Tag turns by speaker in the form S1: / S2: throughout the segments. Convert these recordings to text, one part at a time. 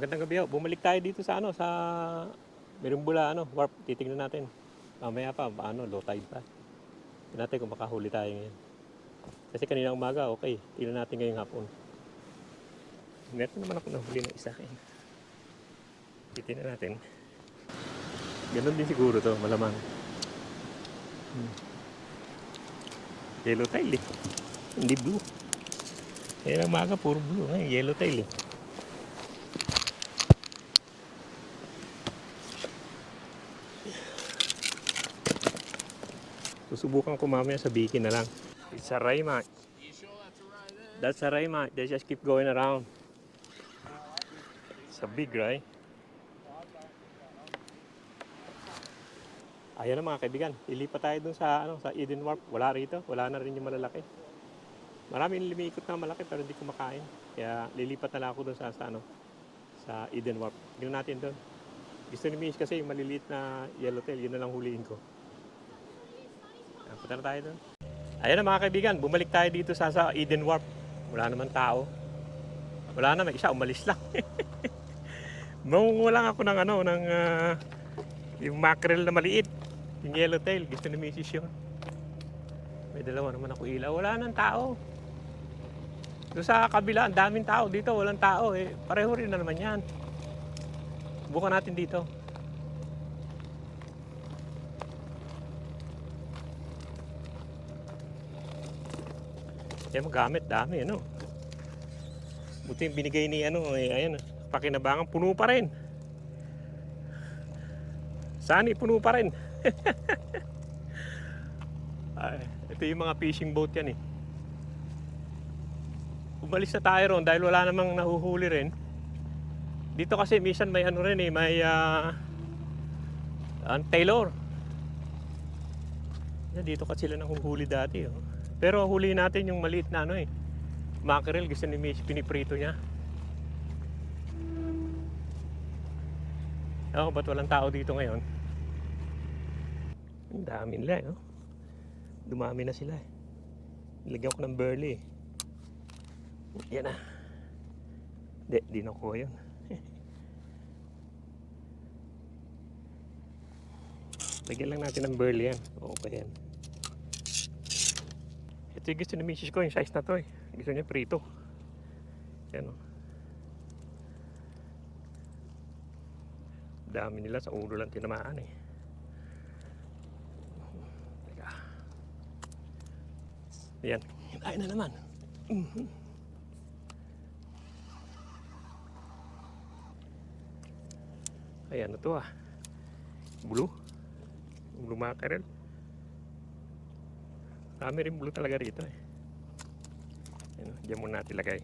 S1: Magandang gabi ho. Bumalik tayo dito sa ano, sa Merimbula warp. Titingnan natin. Mamaya pa, low tide pa. Tingnan natin kung makahuli tayo ngayon. Kasi kanina umaga, okay. Tingnan natin ngayong hapon. Meron naman ako nahuli ng isa. Titingnan natin. Ganun din siguro to, malamang. Yellow tail eh. Hindi blue. Kaya umaga, puro blue. Yellow tail eh. Susubukan ko mamaya sa biki na lang. It's a ray, mate. That's a ray, mate. They just keep going around. It's a big ray. Ayan na mga kaibigan. Ilipat tayo dun sa, sa Eden Warp. Wala rito. Wala na rin yung malalaki. Maraming lumiikot na malaki pero hindi kumakain. Kaya lilipat na lang ako dun sa sa Eden Warp. Tingnan natin dun. Gusto ni Miss kasi yung maliliit na yellowtail. Yun na lang huliin ko. Punta na tayo doon. Ayan na mga kaibigan, bumalik tayo dito sa Eden Warp. Wala naman tao. Wala na, may isa umalis lang. Mangunguha lang ako ng yung mackerel na maliit. Yung yellowtail, gusto ni Mrs. yun. May dalawa naman ako ilaw. Wala nang tao. Doon sa kabila, ang daming tao. Dito, walang tao eh. Pareho rin na naman yan. Bukan natin dito. Yan magamit, dami Buti yung binigay ni ayan, pakinabangan, puno pa rin. Sani, puno pa rin. Ay, ito yung mga fishing boat yan eh. Umalis na tayo ron dahil wala namang nahuhuli rin. Dito kasi minsan may rin eh, may tailor. Dito kasi sila nahuhuli dati oh. Pero huli natin yung maliit na mackerel, gusto ni Miss, piniprito niya. Ba't walang tao dito ngayon? Ang dami nila Dumami na sila Nilagyan ko ng burley Yan na. Di nakuha yun. Lagyan lang natin ng burley yan. Okay yan. Ito yung gusto ni Mrs. ko, yung size na to eh. Gusto niya prito. Yan Dami nila, sa ulo lang tinamaan eh. Teka. Yan. Ay na naman. Ayan na to Blue mackerel. Dami rin blue talaga rito eh. Diyan muna natin lagay.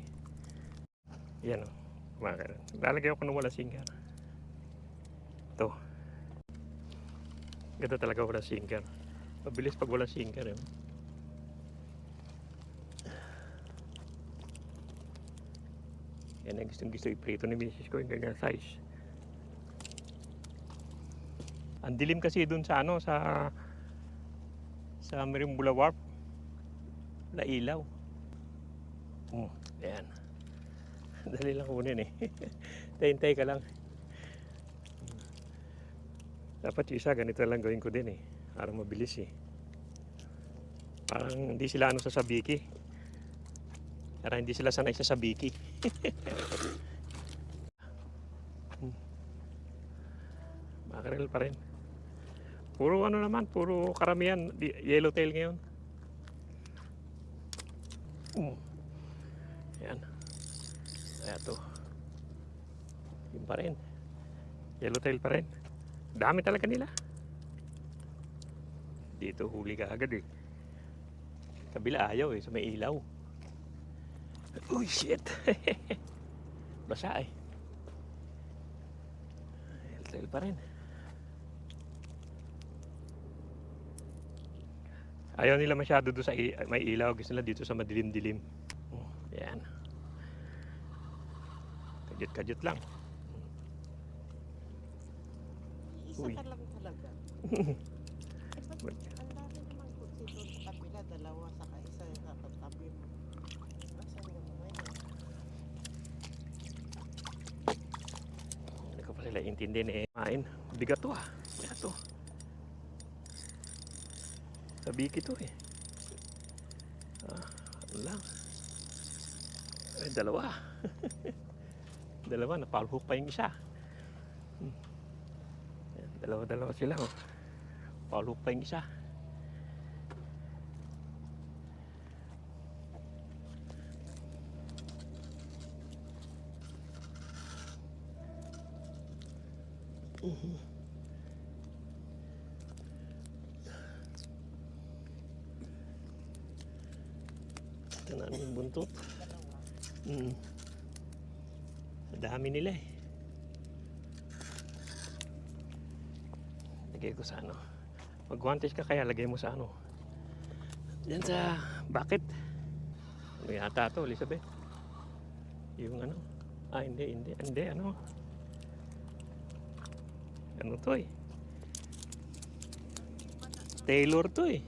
S1: Yan mackerel. Lalagay ako ng walang sinker. Ito. Ganda talaga walang sinker. Mabilis pag walang sinker Yan ang gusto iprito ni Mrs. ko, yung ganyan size. Ang dilim kasi dun sa sa Merimbula Warp. Wala ilaw. Ayan. Dali lang kunin eh. Tayin-tay ka lang. Dapat yung isa, ganito lang gawin ko din eh. Para mabilis eh. Parang hindi sila sa sabiki. Para hindi sila sanay sa sabiki. Mackerel pa rin. Puro naman, puro karamihan yellowtail ngayon. Ayan. Ito. Yun pa rin. Yellowtail pa rin. Dami talaga nila. Dito huli ka agad eh. Kabila ayaw eh, sa may ilaw. Uy, shit. Basa eh. Yellowtail pa rin. Ayaw nila masyado doon sa may ilaw. Gusto nila dito sa madilim-dilim. Yan. Kadyot-kadyot lang.
S2: Isa ka lang talaga. Ang dami naman kutsito sa kapila. Dalawa saka isa yung kakatabi mo. Asan yung ngayon?
S1: Intindi na main. Bigat to ah. Bigat to. Sabiki to eh. Ano lang. Dalawa. Dalawa, napalhook pa yung isa. Dalawa-dalawa sila oh. Palhook pa yung isa. Ito na yung buntot. Dami nila eh. Lagay ko sa ano. Mag-guantes ka kaya lagay mo sa ano. Diyan sa bucket. Ano yata to, Elizabeth? Yung ano. Hindi. Ano? Ano to eh? Taylor to eh.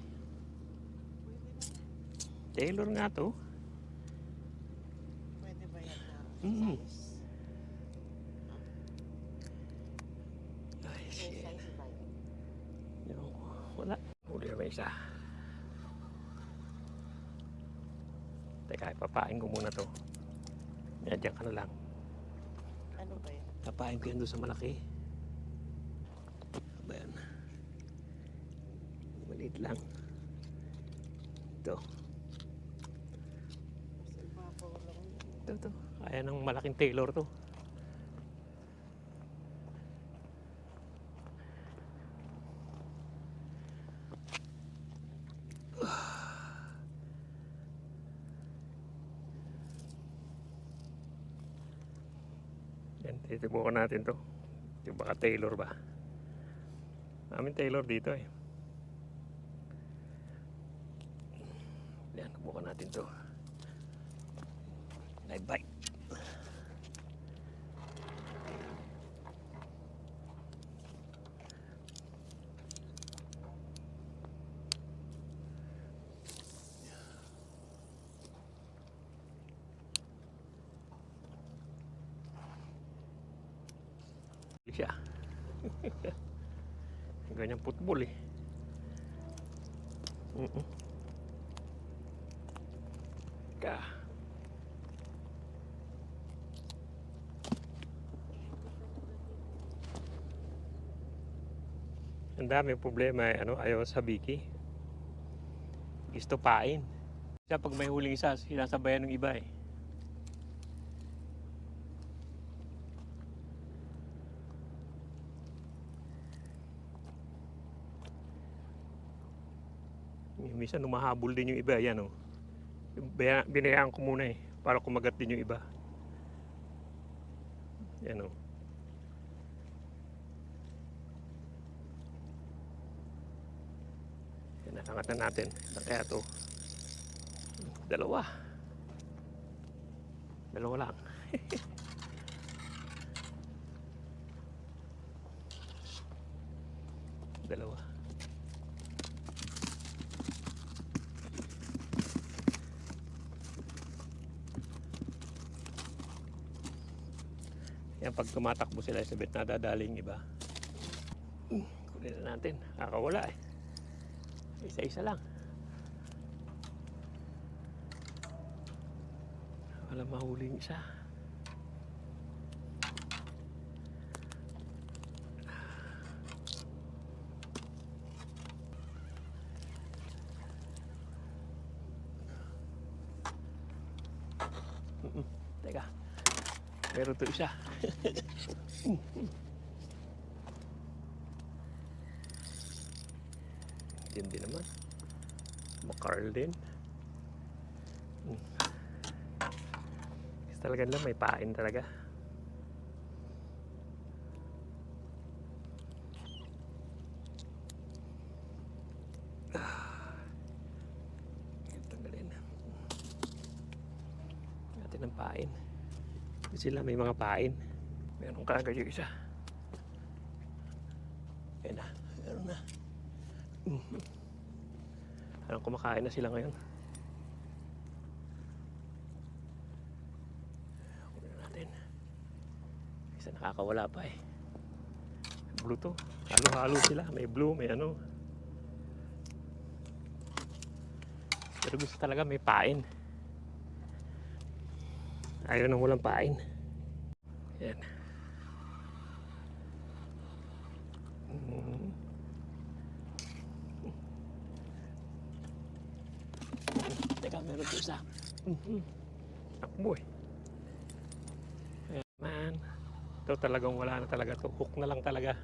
S1: Taylor nga to.
S2: Pwede ba yan na
S1: Mm.
S2: size?
S1: Ay,
S2: May
S1: shit.
S2: size ba yan?
S1: Yung, wala. Huli na ba isa? Teka, ipapain ko muna to. Diyan ka na lang.
S2: Ano ba yan?
S1: Papain ko yan doon sa malaki. Ano ba yan? Maliit lang. Ito.
S2: Mas ibabaw lang yan.
S1: Ito. Kaya ng malaking Taylor to. Yan, titibukan natin to. Yung baka Taylor ba? Namin Taylor dito eh. Yan, bukan natin to. Live bite. Siya. Ganyan football eh. Ka. Ang dami problema eh, ano, ayaw sa biki. Gusto pain. Siya pag may huling isa, sinasabayan ng iba eh. Minsan humahabol din yung iba, yan oh. Binayaan ko muna eh, para kumagat din yung iba. Yan oh. Yan, nakangat na natin. Kaya to. Dalawa lang. Dalawa. Yan, pag tumatakbo sila, sabit nadadali yung iba. Kunin na natin. Kakawala eh. Isa-isa lang. Wala mahuling isa. Teka. Meron to isa. Hindi naman. Makarl din. Talaga lang may pain talaga. Tanggalin natin ang pain. Sila may mga pain. Meron kagad yung isa. Ayan na. Meron na. Anong kumakain na sila ngayon? Kunin natin. Isa nakakawala pa eh. blue to. Halo-halo sila. May blue, may ano. Pero gusto talaga may pain. Ayaw nang walang pain. Yan. Teka, meron po isa. Takbo eh. Ayan, man. Ito talagang wala na talaga to. Hook na lang talaga.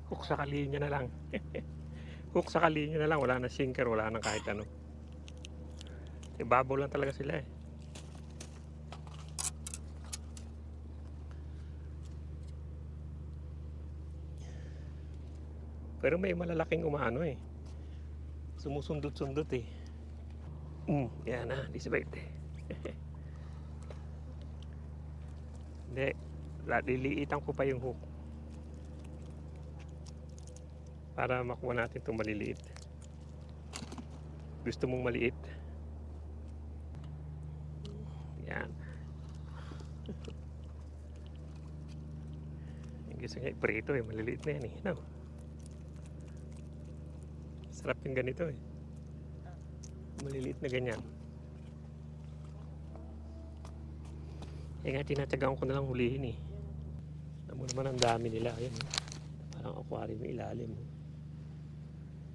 S1: Hook sa kalinya na lang. Hook sa kalinya na lang. Wala na sinker, wala na kahit ano. Ibabaw lang talaga sila eh. Pero may malalaking umaano eh. Sumusundot-sundot eh. Yan na, Elizabeth. Hindi, liliitan ko pa yung hook para makuha natin itong maliliit. Gusto mong maliit? Yan. Yung gusto niya iprito eh, maliliit na yan eh. No? Sarap yung ganito eh. Maliliit na ganyan. Eh nga, tinatsagaan ko na lang hulihin eh. Alam mo naman ang dami nila. Ayan, eh. Parang aquarium yung ilalim.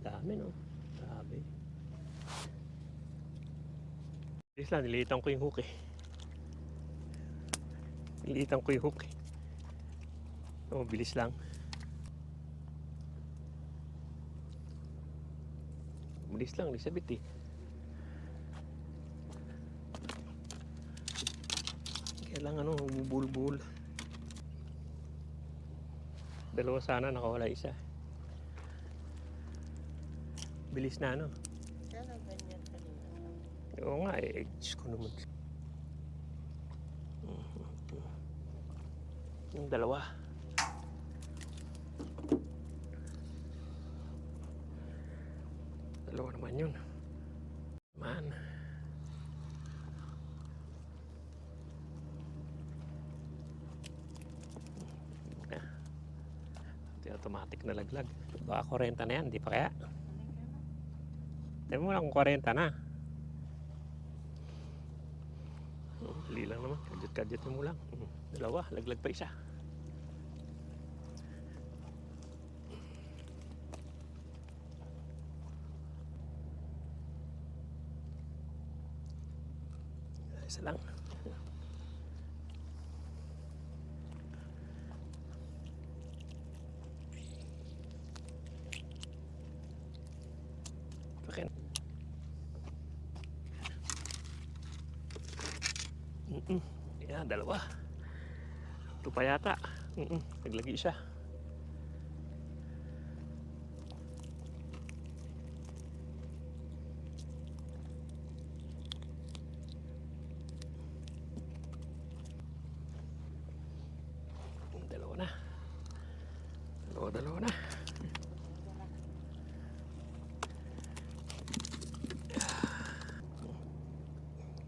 S1: Dami no. Grabe. Bilis lang, niliitan ko yung hook eh. Niliitan ko yung hook eh. Oh, bilis lang. Bilis lang, Elizabeth eh. Kailangan ano, bumubulbul. Dalawa sana, nakawala isa. Bilis na ano.
S2: Kaya ganyan kanina.
S1: Oo nga eh, Diyos ko naman. Yung dalawa. Dalawa naman yun. Man. Automatic na laglag. Baka 40 na yan, di pa kaya? Tayo mo lang kung 40 na. Dali lang naman, kadjut-kadjut mo lang. Dalawa, laglag pa isa. Isa lang. Okay. Yan, dalawa. Ito pa yata. Naglagi siya. Dalawa na. Dalawa na.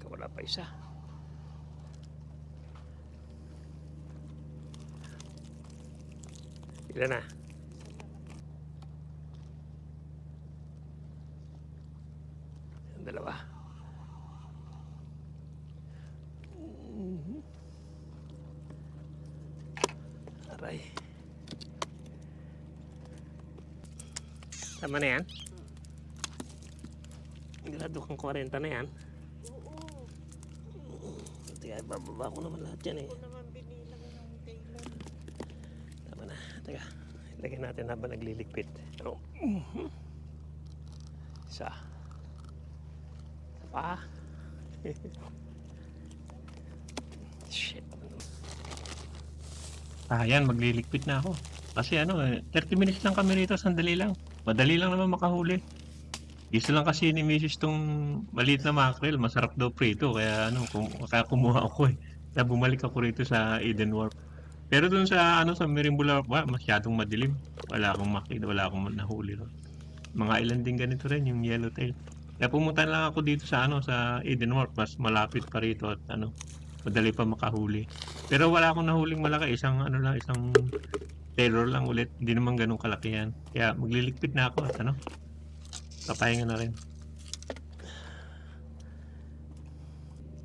S1: Wala pa isa. Ilan na? Dalawa. Aray. Tama na yan? Grado kang 40 na yan. Teka, bababa ko naman lahat yan eh.
S2: Ako naman binilang ng kailan.
S1: Tama na. Teka, ilagay natin habang nagliligpit. Ano? Isa. Isa pa. Shit. Yan, magliligpit na ako. Kasi ano, 30 minutes lang kami rito, sandali lang. Madali lang naman makahuli. Gusto lang kasi ni Mrs. tong maliit na mackerel, masarap daw prito. Kaya ano, kaya kumuha ako eh. Kaya bumalik ako rito sa Eden Wharf. Pero dun sa ano sa Merimbula, masyadong madilim. Wala akong makita, wala akong nahuli ron. Mga ilan din ganito rin yung yellowtail. Kaya pumunta lang ako dito sa ano sa Eden Wharf, mas malapit pa rito at ano, madali pa makahuli. Pero wala akong nahuling malaki, isang ano lang, isang Tailor lang ulit, hindi naman ganun kalaki yan. Kaya magliligpit na ako at papahinga na rin.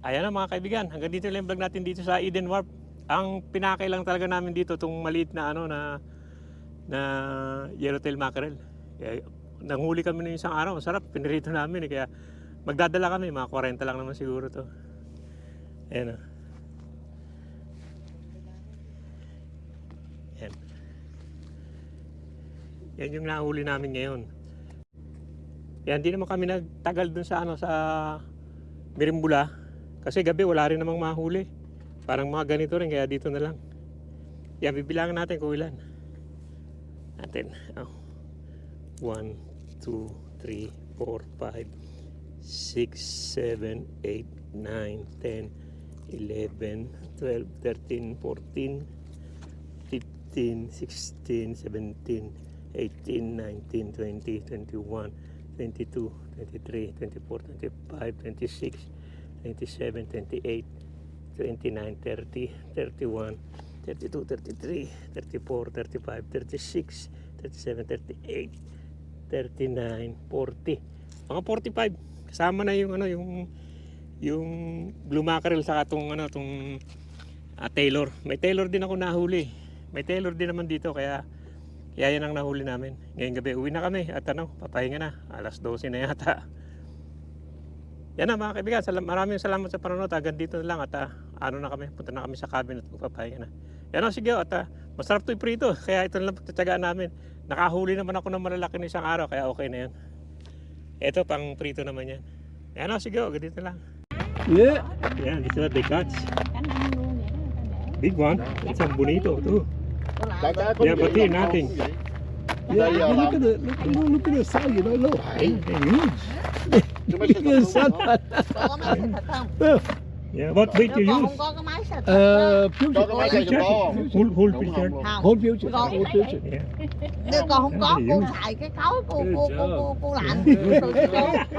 S1: Ayan na mga kaibigan, hanggang dito lang yung vlog natin dito sa Eden Warp. Ang pinakailang talaga namin dito itong maliit na na yellowtail mackerel. Kaya, nanghuli kami ng isang araw, masarap, pinirito namin kaya magdadala kami, mga 40 lang naman siguro to. Ayan o. Ayan. Yan yung nahuli namin ngayon. Yan, di naman kami nagtagal dun sa sa Merimbula. Kasi gabi wala rin namang mahuli. Parang mga ganito rin, kaya dito na lang. Yan, bibilangan natin kung ilan. Natin. 1, 2, 3, 4, 5, 6, 7, 8, 9, 10, 11, 12, 13, 14, 15, 16, 17, 18, 19, 20, 21, 22, 23, 24, 25, 26, 27, 28, 29, 30, 31, 32, 33, 34, 35, 36, 37, 38, 39, 40. Mga 45. Kasama na yung yung blue mackerel saka tong Tailor. May Tailor din ako nahuli. May Tailor din naman dito kaya yan ang nahuli namin. Ngayong gabi uwi na kami at papahinga na. Alas 12 na yata. Yan na mga kaibigan, maraming salamat sa panonood. Hanggang dito na lang at na kami, punta na kami sa cabin at magpapahinga na. Yan o, sige at masarap to iprito. Kaya ito na lang pagtatsagaan namin. Nakahuli naman ako ng malalaki na isang araw kaya okay na yan. Ito pang prito naman yan. Yan o, sige hanggang dito lang.
S3: Yeah.
S1: Yan, these are the cats. Big one. It's a bonito too. Yeah, but here nothing.
S3: Yeah, look at it. Look at the size, you know, look.
S1: Hey, they're huge.
S3: Look at the sun.
S2: Có cái máy xịt thật không?
S1: Yeah, what weight you
S2: Con
S1: use?
S2: không có cái máy xịt thật.
S3: Future.
S1: Full filter.
S2: Không.
S3: Whole future.
S2: Con,
S3: Whole future.
S1: Yeah.
S2: nếu con không có, cô xài cái cối cô lạnh.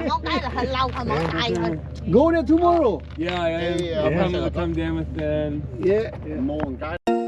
S2: Ngón cái là hình lâu thôi, mỗi tay thôi.
S3: Go there tomorrow.
S4: Yeah,
S1: Yeah.
S4: I'll come down with the
S3: Yeah.
S4: more guys.